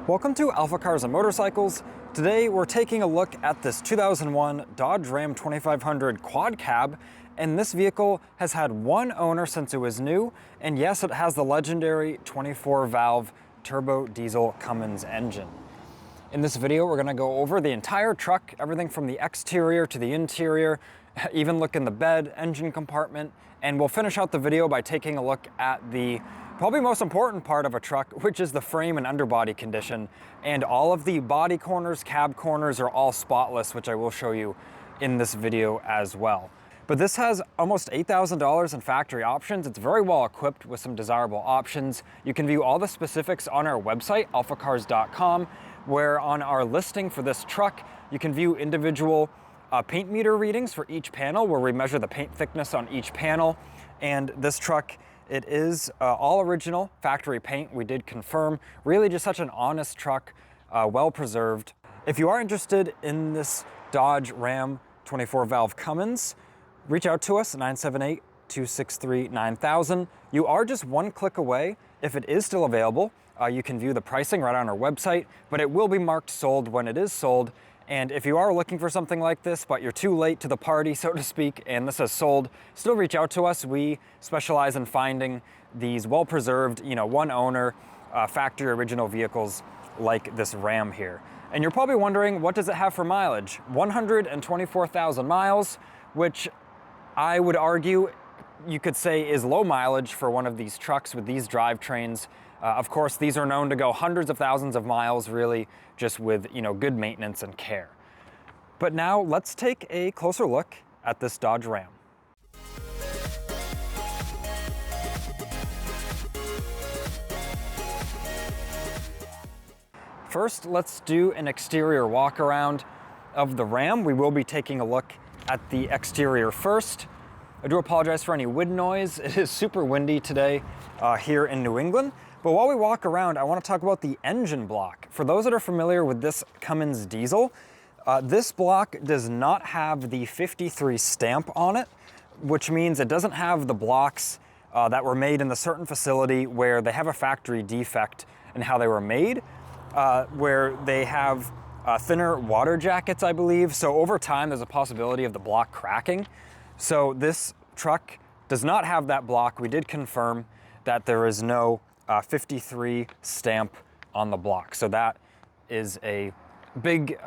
Welcome to AlphaCars Motorcycles. Today we're taking a look at this 2001 Dodge Ram 2500 quad cab, and this vehicle has had one owner since it was new, and yes, it has the legendary 24-valve turbo diesel Cummins engine. In this video we're going to go over the entire truck, everything from the exterior to the interior, even look in the bed, engine compartment, and we'll finish out the video by taking a look at the probably most important part of a truck, which is the frame and underbody condition. And all of the body corners, cab corners are all spotless, which I will show you in this video as well. But this has almost $8,000 in factory options. It's very well equipped with some desirable options. You can view all the specifics on our website, alphacars.com, where on our listing for this truck, you can view individual paint meter readings for each panel, where we measure the paint thickness on each panel. And this truck, it is all original factory paint. We did confirm. Really just such an honest truck, well preserved. If you are interested in this Dodge Ram 24-valve Cummins, reach out to us at 978-263-9000. You are just one click away. If it is still available, you can view the pricing right on our website, but it will be marked sold when it is sold. And if you are looking for something like this, but you're too late to the party, so to speak, and this is sold, still reach out to us. We specialize in finding these well-preserved, one owner, factory original vehicles like this Ram here. And you're probably wondering, what does it have for mileage? 124,000 miles, which I would argue you could say is low mileage for one of these trucks with these drivetrains. Of course, these are known to go hundreds of thousands of miles, really, just with good maintenance and care. But now let's take a closer look at this Dodge Ram. First, let's do an exterior walk around of the Ram. We will be taking a look at the exterior first. I do apologize for any wind noise. It is super windy today here in New England. But while we walk around, I want to talk about the engine block. For those that are familiar with this Cummins diesel, this block does not have the 53 stamp on it, which means it doesn't have the blocks that were made in the certain facility where they have a factory defect in how they were made, where they have thinner water jackets, I believe. So over time, there's a possibility of the block cracking. So this truck does not have that block. We did confirm that there is no 53 stamp on the block. So that is a big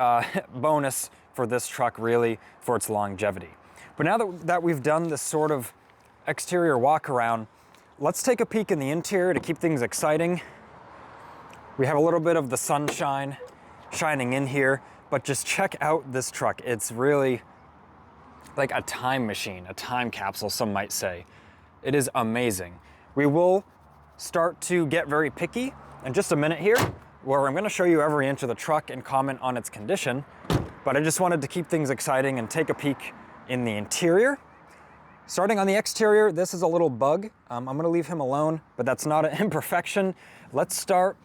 bonus for this truck, really, for its longevity. But now that we've done this sort of exterior walk around, let's take a peek in the interior to keep things exciting. We have a little bit of the sunshine shining in here, but just check out this truck. It's really like a time machine, a time capsule, some might say. It is amazing. We will start to get very picky in just a minute here, where I'm going to show you every inch of the truck and comment on its condition. But I just wanted to keep things exciting and take a peek in the interior. Starting on the exterior, this is a little bug. I'm going to leave him alone, but that's not an imperfection. Let's start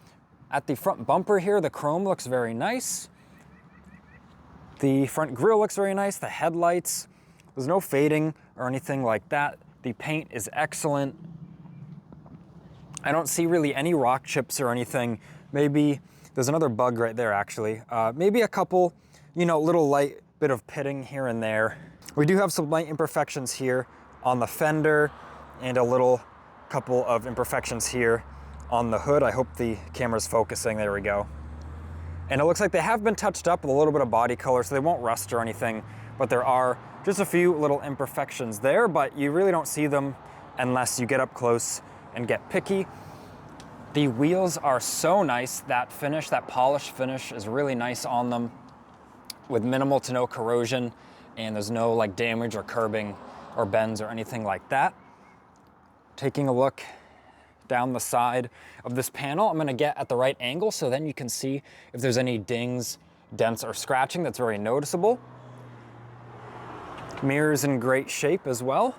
at the front bumper here. The chrome looks very nice. The front grille looks very nice. The headlights, there's no fading or anything like that. The paint is excellent. I don't see really any rock chips or anything. Maybe there's another bug right there, actually. Maybe a couple, little light bit of pitting here and there. We do have some light imperfections here on the fender and a little couple of imperfections here on the hood. I hope the camera's focusing. There we go. And it looks like they have been touched up with a little bit of body color, so they won't rust or anything, but there are just a few little imperfections there, but you really don't see them unless you get up close and get picky. The wheels are so nice. That finish, that polished finish is really nice on them with minimal to no corrosion, and there's no like damage or curbing or bends or anything like that. Taking a look down the side of this panel, I'm gonna get at the right angle so then you can see if there's any dings, dents, or scratching that's very noticeable. Mirrors in great shape as well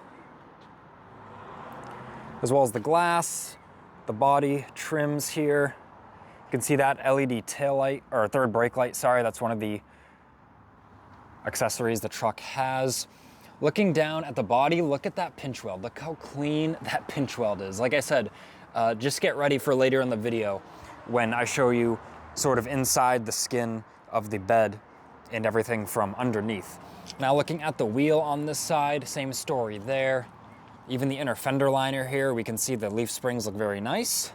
as the glass, the body trims here. You can see that LED tail light, or third brake light, sorry, that's one of the accessories the truck has. Looking down at the body, look at that pinch weld. Look how clean that pinch weld is. Like I said, just get ready for later in the video when I show you sort of inside the skin of the bed and everything from underneath. Now looking at the wheel on this side, same story there. Even the inner fender liner here, we can see the leaf springs look very nice.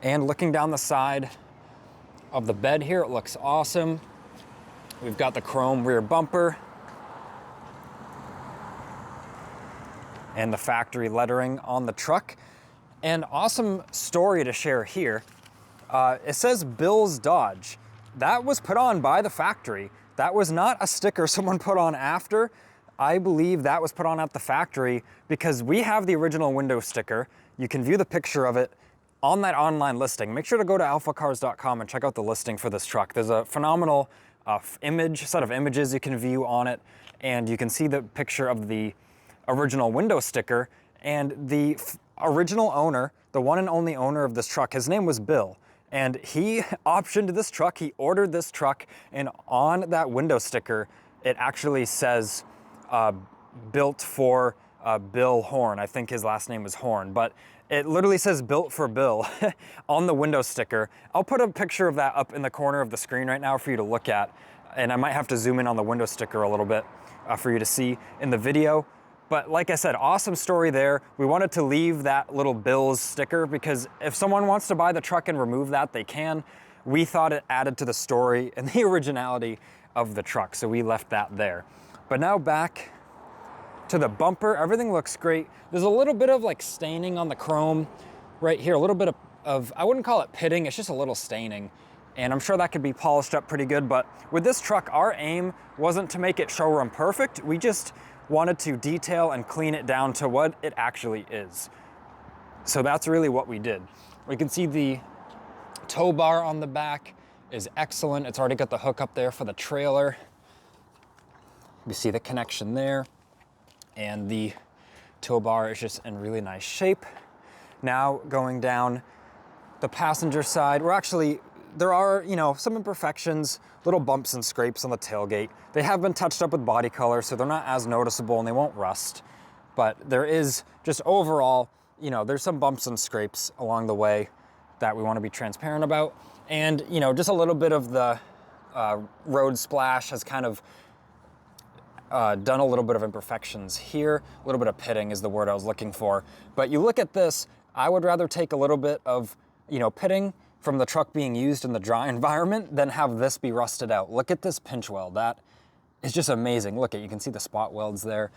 And looking down the side of the bed here, it looks awesome. We've got the chrome rear bumper and the factory lettering on the truck. An awesome story to share here. It says Bill's Dodge. That was put on by the factory. That was not a sticker someone put on after. I believe that was put on at the factory because we have the original window sticker. You can view the picture of it on that online listing. Make sure to go to alphacars.com and check out the listing for this truck. There's a phenomenal set of images you can view on it, and you can see the picture of the original window sticker. And the original owner, the one and only owner of this truck, his name was Bill. And he optioned this truck, he ordered this truck, and on that window sticker, it actually says built for Bill Horn. I think his last name was Horn, but it literally says built for Bill on the window sticker. I'll put a picture of that up in the corner of the screen right now for you to look at. And I might have to zoom in on the window sticker a little bit for you to see in the video. But like I said, awesome story there. We wanted to leave that little Bill's sticker because if someone wants to buy the truck and remove that, they can. We thought it added to the story and the originality of the truck, so we left that there. But now back to the bumper, everything looks great. There's a little bit of like staining on the chrome right here, a little bit of I wouldn't call it pitting, it's just a little staining. And I'm sure that could be polished up pretty good, but with this truck, our aim wasn't to make it showroom perfect. We just wanted to detail and clean it down to what it actually is. So that's really what we did. We can see the tow bar on the back is excellent. It's already got the hook up there for the trailer. You see the connection there. And the tow bar is just in really nice shape. Now going down the passenger side, there are, some imperfections, little bumps and scrapes on the tailgate. They have been touched up with body color, so they're not as noticeable and they won't rust. But there is just overall, there's some bumps and scrapes along the way that we want to be transparent about. And, just a little bit of the road splash has kind of done a little bit of imperfections here. A little bit of pitting is the word I was looking for. But you look at this, I would rather take a little bit of, pitting from the truck being used in the dry environment than have this be rusted out. Look at this pinch weld. That is just amazing. Look you can see the spot welds there.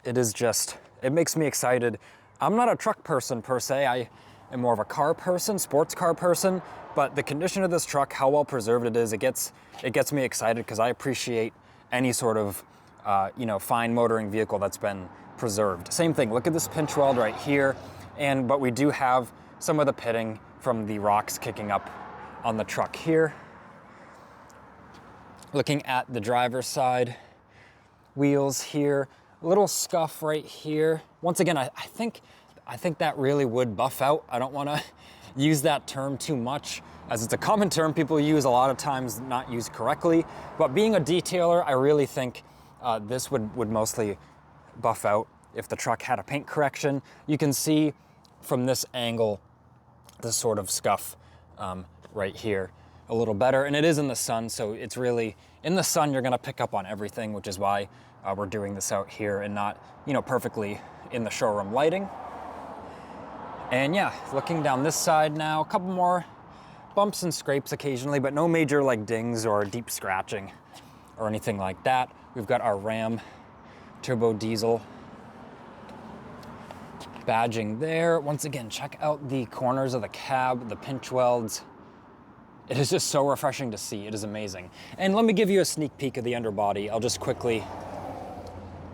It makes me excited. I'm not a truck person per se. I am more of a car person, sports car person, but the condition of this truck, how well preserved it is, it gets me excited because I appreciate any sort of fine motoring vehicle that's been preserved. Same thing, look at this pinch weld right here, but we do have some of the pitting from the rocks kicking up on the truck here. Looking at the driver's side, wheels here, a little scuff right here. Once again, I think that really would buff out. I don't want to use that term too much, as it's a common term people use a lot of times, not used correctly. But being a detailer, I really think this would mostly buff out if the truck had a paint correction. You can see from this angle this sort of scuff right here a little better, and it is in the sun, so it's really in the sun you're going to pick up on everything, which is why we're doing this out here and not perfectly in the showroom lighting. And yeah, looking down this side now, a couple more bumps and scrapes occasionally, but no major like dings or deep scratching or anything like that. We've got our Ram turbo diesel badging there. Once again, check out the corners of the cab, the pinch welds. It is just so refreshing to see. It is amazing. And let me give you a sneak peek of the underbody. I'll just quickly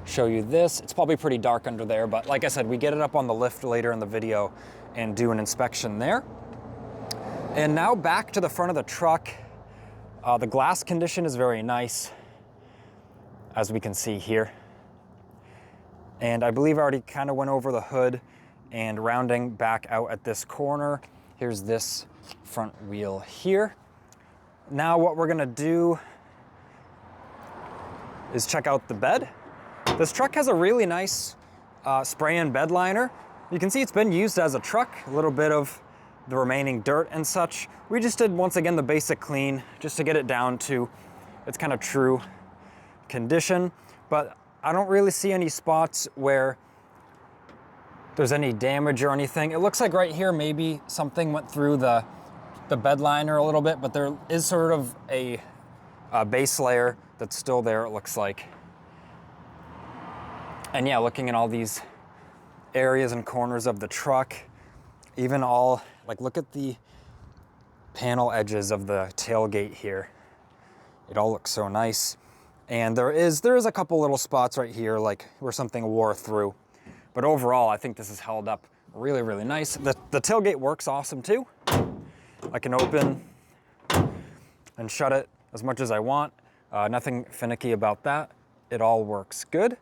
show you this. It's probably pretty dark under there, but like I said, we get it up on the lift later in the video and do an inspection there. And now back to the front of the truck. The glass condition is very nice, as we can see here. And I believe I already kind of went over the hood, and rounding back out at this corner, here's this front wheel here. Now what we're gonna do is check out the bed. This truck has a really nice spray-in bed liner. You can see it's been used as a truck, a little bit of the remaining dirt and such. We just did, once again, the basic clean just to get it down to its kind of true condition. But I don't really see any spots where there's any damage or anything. It looks like right here maybe something went through the bed liner a little bit, but there is sort of a base layer that's still there, it looks like. And yeah, looking at all these areas and corners of the truck, even all, like, look at the panel edges of the tailgate here. It all looks so nice. And there is a couple little spots right here, like where something wore through. But overall, I think this is held up really, really nice. The tailgate works awesome too. I can open and shut it as much as I want. Nothing finicky about that. It all works good.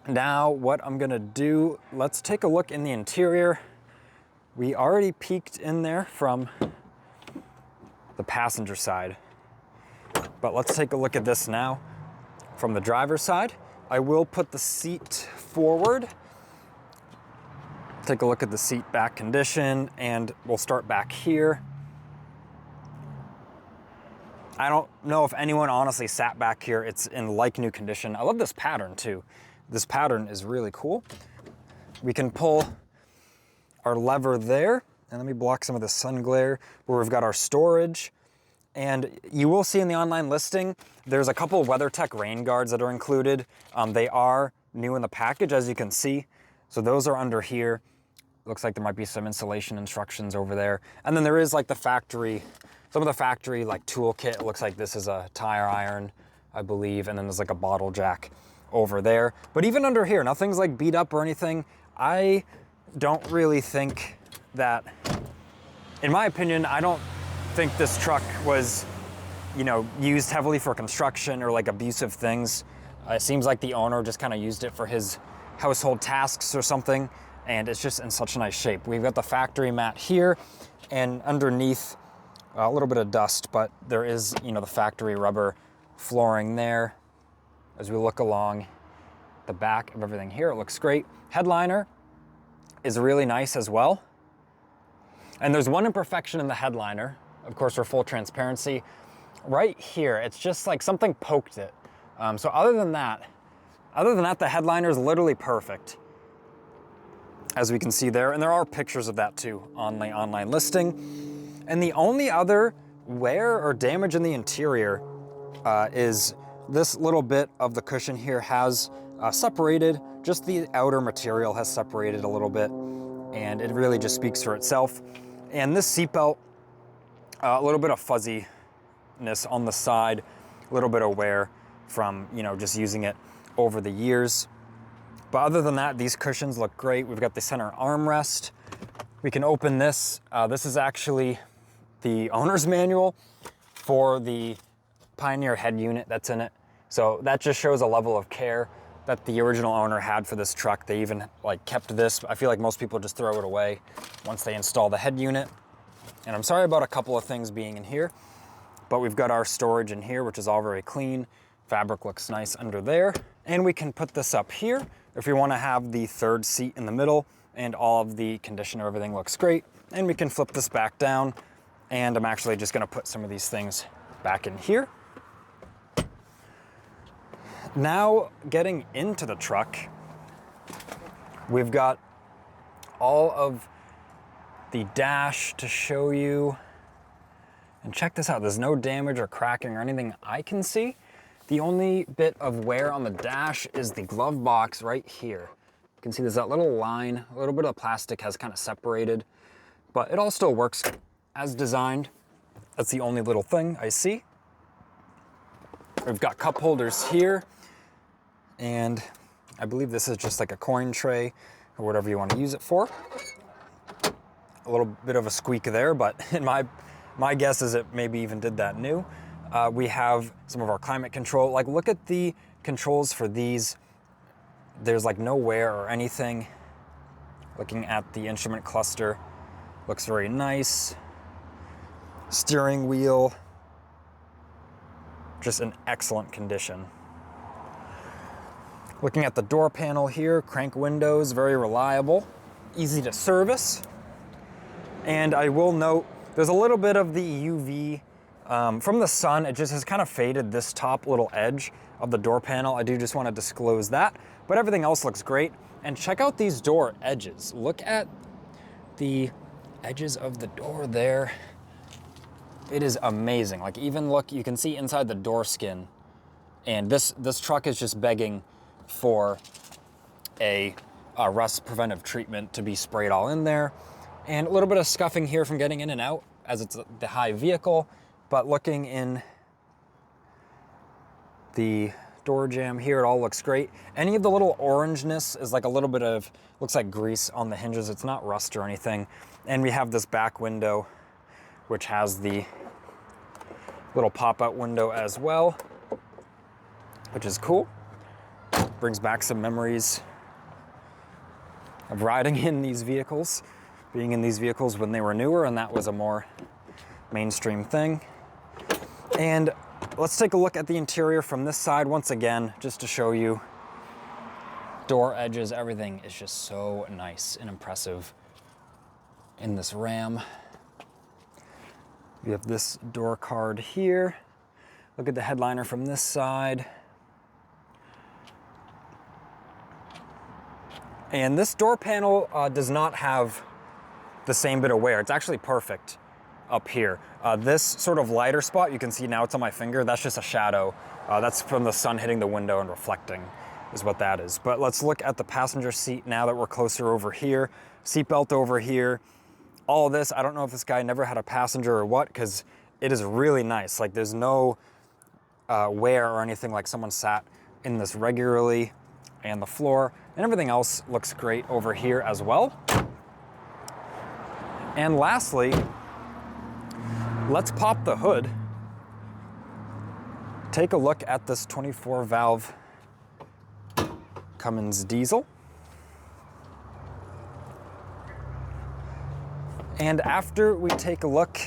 Now, what I'm gonna do, let's take a look in the interior. We already peeked in there from the passenger side, but let's take a look at this now from the driver's side. I will put the seat forward, take a look at the seat back condition, and we'll start back here. I don't know if anyone honestly sat back here. It's in like new condition. I love this pattern too. This pattern is really cool. We can pull our lever there, and let me block some of the sun glare, where we've got our storage. And you will see in the online listing, there's a couple of WeatherTech rain guards that are included. They are new in the package, as you can see. So those are under here. Looks like there might be some installation instructions over there. And then there is like the factory, some of the factory like toolkit. It looks like this is a tire iron, I believe. And then there's like a bottle jack over there. But even under here, nothing's like beat up or anything. I don't really think that, in my opinion, I don't think this truck was, you know, used heavily for construction or like abusive things. It seems like the owner just kind of used it for his household tasks or something, and it's just in such a nice shape. We've got the factory mat here, and underneath a little bit of dust, but there is, you know, the factory rubber flooring there. As we look along the back of everything here, it looks great. Headliner is really nice as well. And there's one imperfection in the headliner, of course, for full transparency. Right here, it's just like something poked it. So other than that, the headliner is literally perfect, as we can see there. And there are pictures of that too on the online listing. And the only other wear or damage in the interior is this little bit of the cushion here has separated. Just the outer material has separated a little bit, and it really just speaks for itself. And this seatbelt, a little bit of fuzziness on the side, a little bit of wear from, you know, just using it over the years. But other than that, these cushions look great. We've got the center armrest. We can open this. This is actually the owner's manual for the Pioneer head unit that's in it. So that just shows a level of care that the original owner had for this truck. They even like kept this. I feel like most people just throw it away once they install the head unit. And I'm sorry about a couple of things being in here, but we've got our storage in here, which is all very clean. Fabric looks nice under there. And we can put this up here if we want to have the third seat in the middle, and all of the condition of everything looks great. And we can flip this back down, and I'm actually just gonna put some of these things back in here. Now, getting into the truck, we've got all of the dash to show you. And check this out, there's no damage or cracking or anything I can see. The only bit of wear on the dash is the glove box right here. You can see there's that little line, a little bit of plastic has kind of separated, but it all still works as designed. That's the only little thing I see. We've got cup holders here, and I believe this is just like a coin tray or whatever you want to use it for. A little bit of a squeak there, but in my guess is it maybe even did that new. We have some of our climate control. Like, look at the controls for these. There's like no wear or anything. Looking at the instrument cluster, looks very nice. Steering wheel, just in excellent condition. Looking at the door panel here, crank windows, very reliable, easy to service. And I will note, there's a little bit of the UV from the sun. It just has kind of faded this top little edge of the door panel. I do just want to disclose that, but everything else looks great. And check out these door edges. Look at the edges of the door there. It is amazing. Like, even look, you can see inside the door skin. And this truck is just begging for a rust preventive treatment to be sprayed all in there. And a little bit of scuffing here from getting in and out as it's the high vehicle, but looking in the door jamb here, it all looks great. Any of the little orangeness is like a little bit of, looks like grease on the hinges. It's not rust or anything. And we have this back window, which has the little pop-out window as well, which is cool. Brings back some memories of riding in these vehicles, being in these vehicles when they were newer, and that was a more mainstream thing. And let's take a look at the interior from this side once again, just to show you. Door edges, everything is just so nice and impressive in this Ram. We have this door card here. Look at the headliner from this side. And this door panel does not have the same bit of wear. It's actually perfect up here. This sort of lighter spot, you can see now it's on my finger, that's just a shadow. That's from the sun hitting the window and reflecting is what that is. But let's look at the passenger seat now that we're closer over here. Seatbelt over here. All of this, I don't know if this guy never had a passenger or what, because it is really nice. Like, there's no wear or anything, like someone sat in this regularly. And the floor and everything else looks great over here as well. And lastly, let's pop the hood. Take a look at this 24 valve Cummins diesel. And after we take a look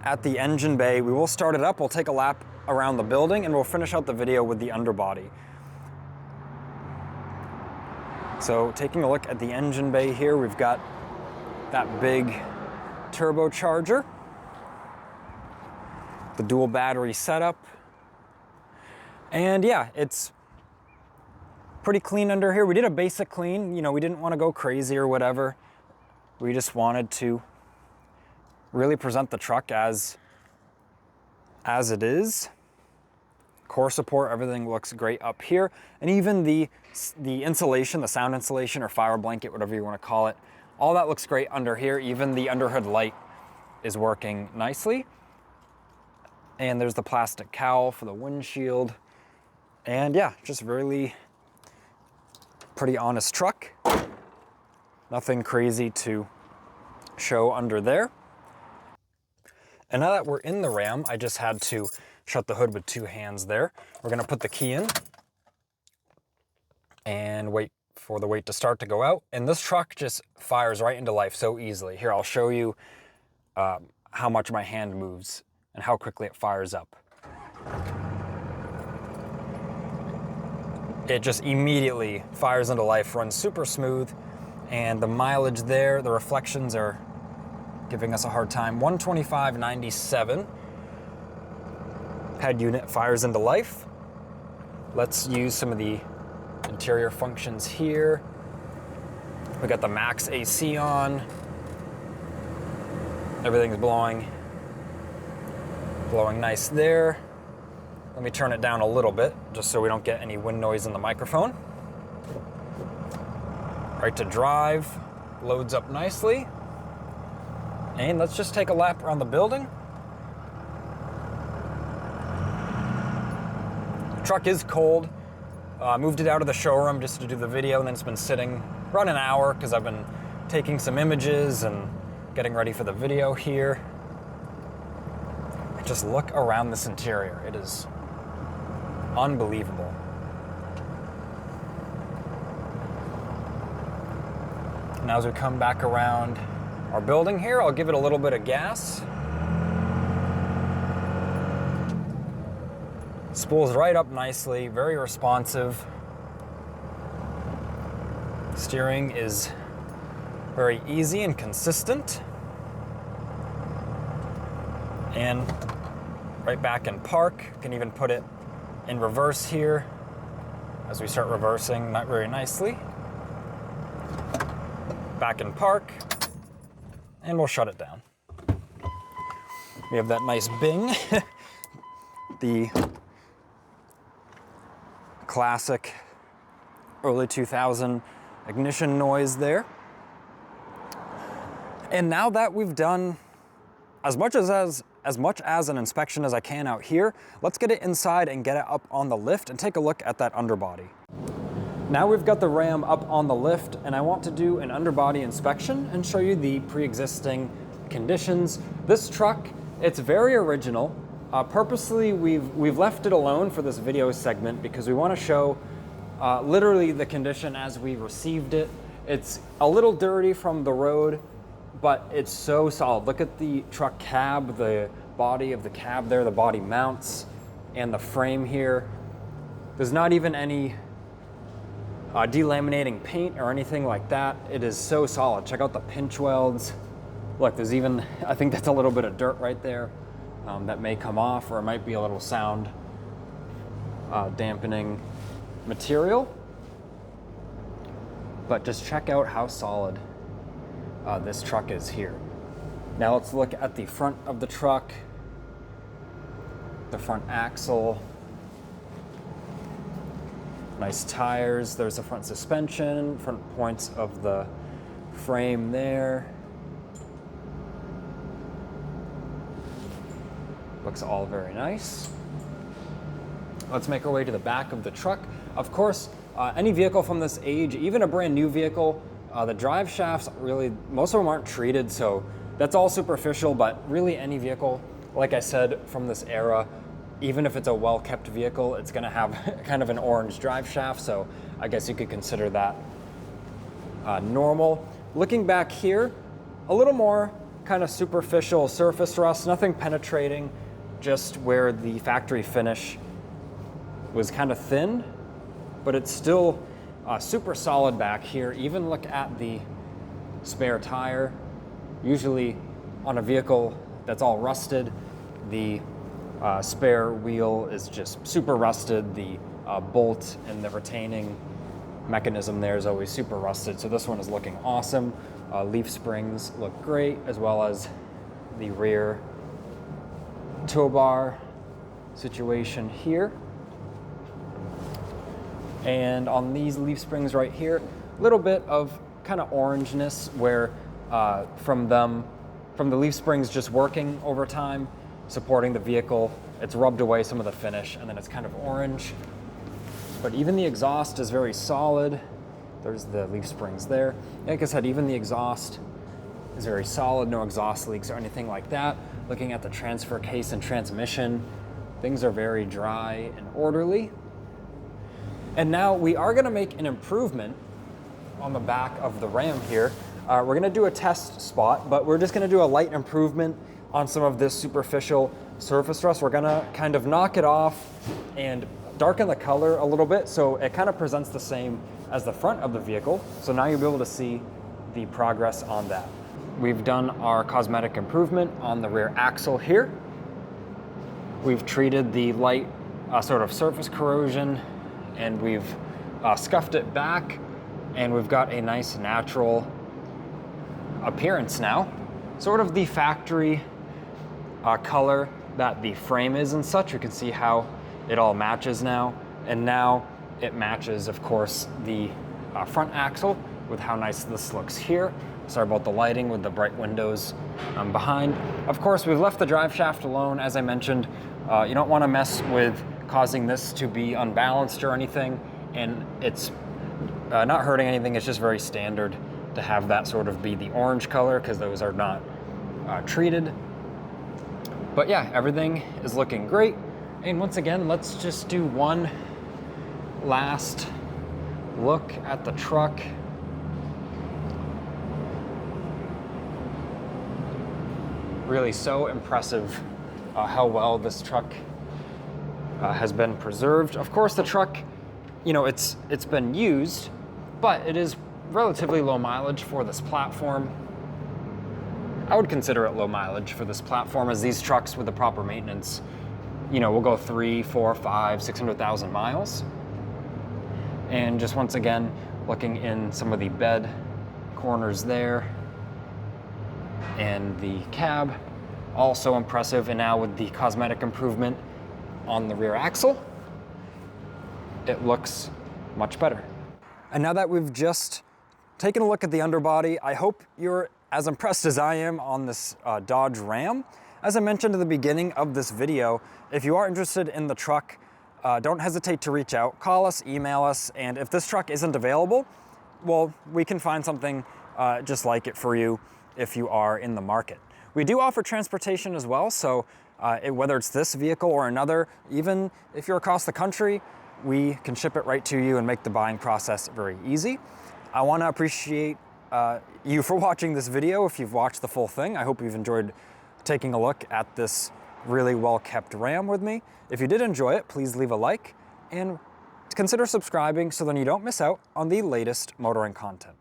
at the engine bay, we will start it up. We'll take a lap around the building and we'll finish out the video with the underbody. So taking a look at the engine bay here, we've got that big turbocharger, the dual battery setup, and yeah, it's pretty clean under here. We did a basic clean, you know, we didn't want to go crazy or whatever. We just wanted to really present the truck as it is. Core support, everything looks great up here. And even the insulation, the sound insulation or fire blanket, whatever you want to call it, all that looks great under here. Even the underhood light is working nicely. And there's the plastic cowl for the windshield. And yeah, just really pretty honest truck. Nothing crazy to show under there. And now that we're in the Ram, I just had to shut the hood with two hands there. We're gonna put the key in and wait for the weight to start to go out. And this truck just fires right into life so easily. Here, I'll show you how much my hand moves and how quickly it fires up. It just immediately fires into life, runs super smooth, and the mileage there, the reflections are giving us a hard time. 125.97. Head unit fires into life. Let's use some of the interior functions here. We got the max AC on. Everything's blowing nice there. Let me turn it down a little bit just so we don't get any wind noise in the microphone. Right to drive, loads up nicely. And let's just take a lap around the building. The truck is cold. Moved it out of the showroom just to do the video, and then it's been sitting around an hour because I've been taking some images and getting ready for the video here. Just look around this interior. It is unbelievable. Now as we come back around our building here, I'll give it a little bit of gas. Spools right up nicely, very responsive. Steering is Very easy and consistent. And right back in park. You can even put it in reverse here as we start reversing, not very nicely. Back in park, and we'll shut it down. We have that nice bing, the classic early 2000 ignition noise there. And now that we've done as much as an inspection as I can out here, let's get it inside and get it up on the lift and take a look at that underbody. Now we've got the Ram up on the lift, and I want to do an underbody inspection and show you the pre-existing conditions. This truck, it's very original. Purposely, we've left it alone for this video segment because we want to show literally the condition as we received it. It's a little dirty from the road, but it's so solid. Look at the truck cab, the body of the cab there, the body mounts, and the frame here. There's not even any delaminating paint or anything like that. It is so solid. Check out the pinch welds. Look, there's even, I think that's a little bit of dirt right there that may come off, or it might be a little sound dampening material. But just check out how solid this truck is here. Now let's look at the front of the truck, the front axle. Nice tires. There's the front suspension, front points of the frame there. Looks all very nice. Let's make our way to the back of the truck. Of course, any vehicle from this age, even a brand new vehicle, the drive shafts really, most of them aren't treated, so that's all superficial, but really any vehicle, like I said, from this era, even if it's a well-kept vehicle, it's gonna have kind of an orange drive shaft, so I guess you could consider that normal. Looking back here, a little more kind of superficial surface rust, nothing penetrating, just where the factory finish was kind of thin, but it's still super solid back here. Even look at the spare tire. Usually on a vehicle that's all rusted, the spare wheel is just super rusted. The bolt and the retaining mechanism there is always super rusted. So this one is looking awesome. Leaf springs look great, as well as the rear tow bar situation here. And on these leaf springs right here, a little bit of kind of orangeness where from the leaf springs just working over time, supporting the vehicle, it's rubbed away some of the finish, and then it's kind of orange. But even the exhaust is very solid. There's the leaf springs there. Like I said, even the exhaust is very solid, no exhaust leaks or anything like that. Looking at the transfer case and transmission, things are very dry and orderly. And now we are gonna make an improvement on the back of the Ram here. We're gonna do a test spot, but we're just gonna do a light improvement on some of this superficial surface rust. We're gonna kind of knock it off and darken the color a little bit so it kind of presents the same as the front of the vehicle. So now you'll be able to see the progress on that. We've done our cosmetic improvement on the rear axle here. We've treated the light sort of surface corrosion, and we've scuffed it back, and we've got a nice natural appearance now. Sort of the factory color that the frame is and such. You can see how it all matches now. And now it matches, of course, the front axle with how nice this looks here. Sorry about the lighting with the bright windows behind. Of course, we've left the drive shaft alone. As I mentioned, you don't want to mess with causing this to be unbalanced or anything. And it's not hurting anything. It's just very standard to have that sort of be the orange color because those are not treated. But yeah, everything is looking great. And once again, let's just do one last look at the truck. Really so impressive how well this truck has been preserved. Of course, the truck, you know, it's been used, but it is relatively low mileage for this platform. I would consider it low mileage for this platform, as these trucks with the proper maintenance, you know, will go 3, 4, 5, 600,000 miles. And just once again, looking in some of the bed corners there and the cab, also impressive. And now with the cosmetic improvement on the rear axle, it looks much better. And now that we've just taken a look at the underbody, I hope you're as impressed as I am on this Dodge Ram. As I mentioned at the beginning of this video, if you are interested in the truck, don't hesitate to reach out, call us, email us, and if this truck isn't available, well, we can find something just like it for you if you are in the market. We do offer transportation as well, so whether it's this vehicle or another, even if you're across the country, we can ship it right to you and make the buying process very easy. I want to appreciate you for watching this video. If you've watched the full thing, I hope you've enjoyed taking a look at this really well-kept Ram with me. If you did enjoy it, please leave a like and consider subscribing so then you don't miss out on the latest motoring content.